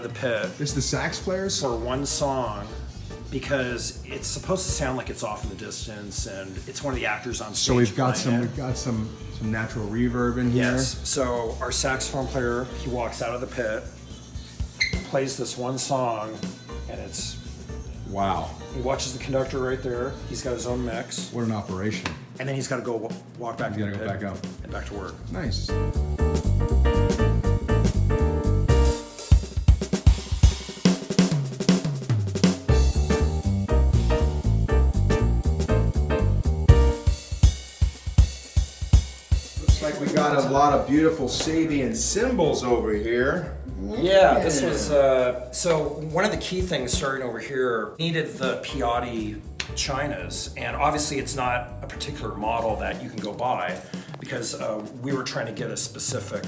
of the pit. It's the sax players? For one song, because it's supposed to sound like it's off in the distance, and it's one of the actors on stage. So we've got playing some natural reverb in here. Yes. So our saxophone player, he walks out of the pit, plays this one song, and it's wow. He watches the conductor right there. He's got his own mix. What an operation. And then he's got to go walk back to the pit. Go back up. And back to work. Nice. Looks like we got a lot of beautiful Sabian cymbals over here. Yeah, this was, so one of the key things starting over here needed the Piatti chinas, and obviously it's not a particular model that you can go buy because we were trying to get a specific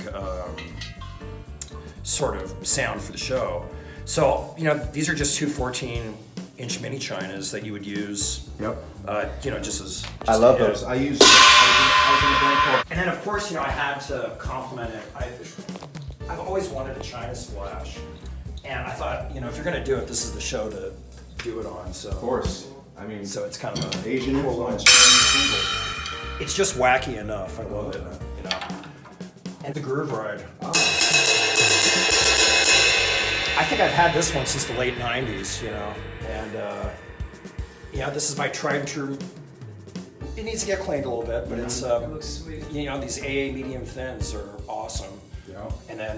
sort of sound for the show. So, you know, these are just two 14-inch mini chinas that you would use, Yep. you know, just as... I love those. I use. I was in a band called. And then, of course, you know, I had to compliment it. I've always wanted a China splash, and I thought, you know, if you're gonna do it, this is the show to do it on. So Of course. I mean, so it's kind of Asian cool influence. It's just wacky enough. I love it, you know. And the groove ride. Oh. I think I've had this one since the late '90s, you know, and yeah, this is my tried and true. It needs to get cleaned a little bit, but it's It looks sweet. you know, these AA medium thins are awesome. Yeah. And then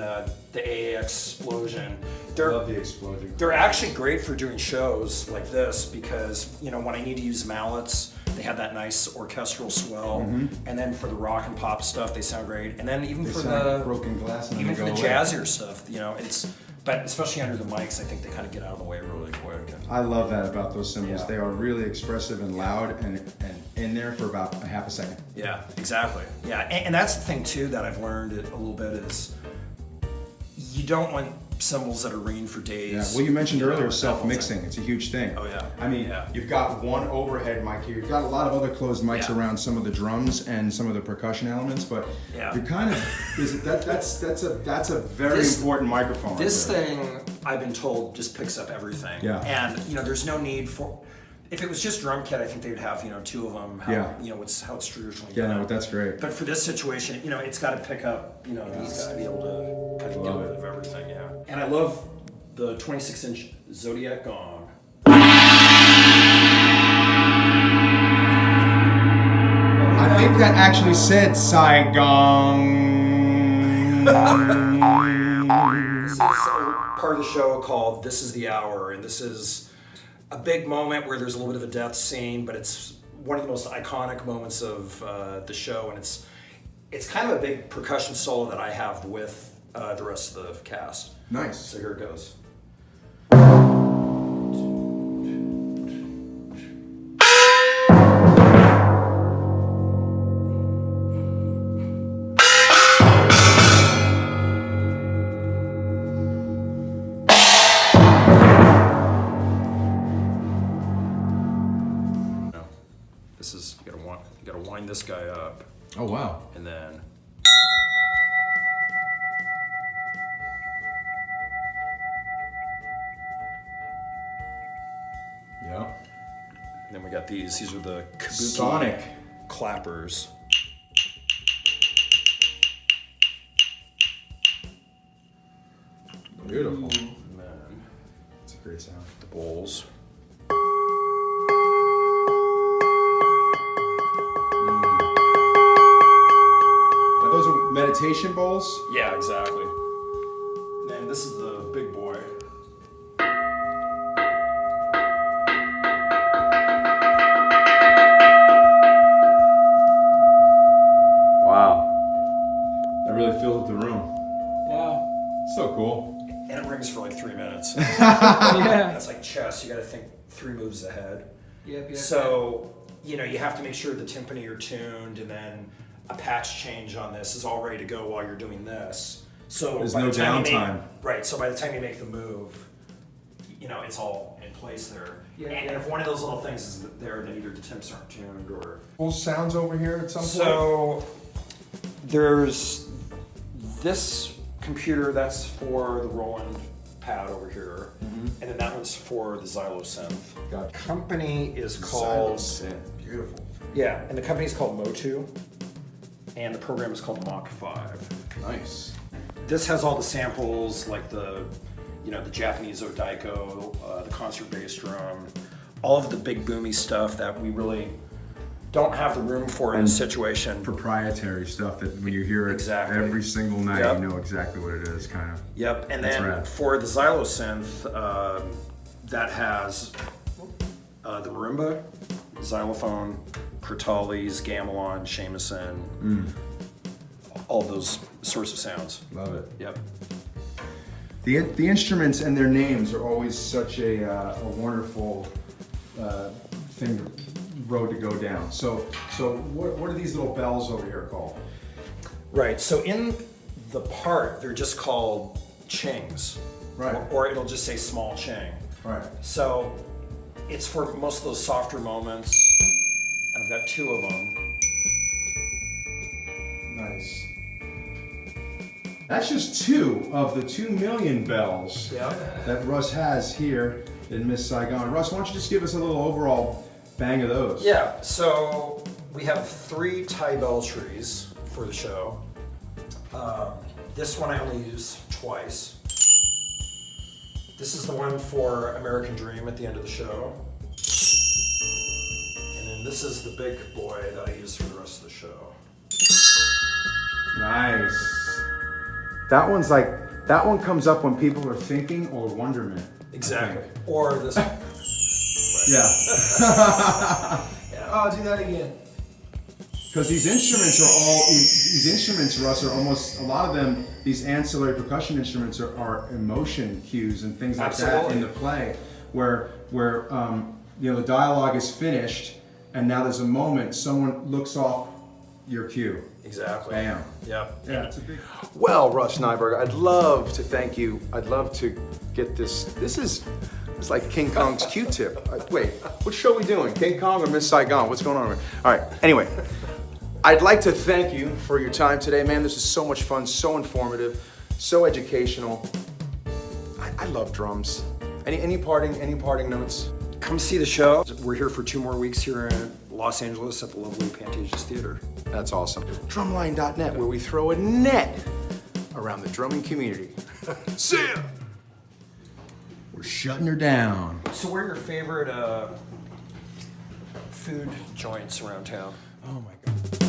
the AA Explosion. Love the explosion. They're actually great for doing shows like this because, you know, when I need to use mallets, they have that nice orchestral swell. And then for the rock and pop stuff, they sound great. And then even for the broken glass and even then for they the go away. jazzier stuff, you know, but especially under the mics, I think they kind of get out of the way really quick. I love that about those cymbals. Yeah. They are really expressive and loud and in there for about a half a second. Yeah, exactly. Yeah, and that's the thing too that I've learned a little bit is you don't want cymbals that are ringing for days. Yeah. Well, you mentioned know, earlier that whole self-mixing. thing. It's a huge thing. Oh yeah. I mean, Yeah. you've got one overhead mic here. You've got a lot of other closed mics Yeah. around some of the drums and some of the percussion elements, but Yeah. you're kind of that's a very This- important microphone. This right there. thing, I've been told, just picks up everything. Yeah. And you know, there's no need for. If it was just drum kit, I think they would have, you know, two of them. How, Yeah. You know, how it's traditionally Yeah, done. no, that's great. But for this situation, you know, it's got to pick up. You know, it's got to be able to kind of get Love rid it. of everything. Yeah. And I love the 26-inch Zodiac gong. I think that actually said Saigon. This is a part of the show called "This Is the Hour," and this is a big moment where there's a little bit of a death scene, but it's one of the most iconic moments of the show, and it's kind of a big percussion solo that I have with the rest of the cast. Nice. So here it goes. This is you gotta wind this guy up, Oh wow. and then Yeah. then we got these. These are the kabuki Sonic. clappers. Beautiful. And then It's a great sound. the bowls. Are those meditation bowls? Yeah, exactly. And then this is the big boy. Wow. That really fills up the room. Yeah. So cool. And it rings for like 3 minutes. Yeah. That's like chess. You got to think 3 moves ahead. Yep. So, you know, you have to make sure the timpani are tuned, and then a patch change on this is all ready to go while you're doing this. So There's by no the time you downtime. right. So by the time you make the move, you know, it's all in place there. Yeah. And if one of those little things is there, then either the temps aren't tuned or. Cool sounds over here at some point. So there's this computer that's for the Roland pad over here, and then that one's for the xylosynth. Gotcha. Company is called Beautiful. yeah, and the company is called Motu, and the program is called Mach 5. Nice. This has all the samples like the Japanese odaiko, the concert bass drum, all of the big boomy stuff that we really don't have the room for in this situation. Proprietary stuff that when you hear it Exactly. every single night, Yep. you know exactly what it is, kind of. Yep, and That's then rad. for the xylosynth, that has the marimba, xylophone, Kurtalis, gamelan, shamisen, all those sorts of sounds. Love it. Yep. The instruments and their names are always such a wonderful road to go down. So what are these little bells over here called? Right, so in the part, they're just called chings. Right. Or it'll just say small ching. Right. So it's for most of those softer moments, and I've got 2 of them. Nice. That's just 2 of the 2 million bells that Russ has here in Miss Saigon. Russ, why don't you just give us a little overall bang of those? Yeah, so we have 3 Thai bell trees for the show. This one I only use twice. This is the one for American Dream at the end of the show. And then this is the big boy that I use for the rest of the show. Nice. That one comes up when people are thinking or wonderment. Exactly. Or this one. Yeah. Oh, do that again. Because these instruments, Russ, are almost, a lot of them, these ancillary percussion instruments are emotion cues and things like that in the play, where the dialogue is finished, and now there's a moment, someone looks off your cue. Exactly. Bam. Yep. Yeah, it's a big. Well, Russ Nyberg, I'd love to thank you. I'd love to get this. It's like King Kong's Q-tip. Wait, what show are we doing? King Kong or Miss Saigon? What's going on here? All right, anyway. I'd like to thank you for your time today, man. This is so much fun, so informative, so educational. I love drums. Any parting notes? Come see the show. We're here for 2 more weeks here in Los Angeles at the lovely Pantages Theater. That's awesome. Drumline.net, where we throw a net around the drumming community. See ya! We're shutting her down. So where are your favorite food joints around town? Oh my God.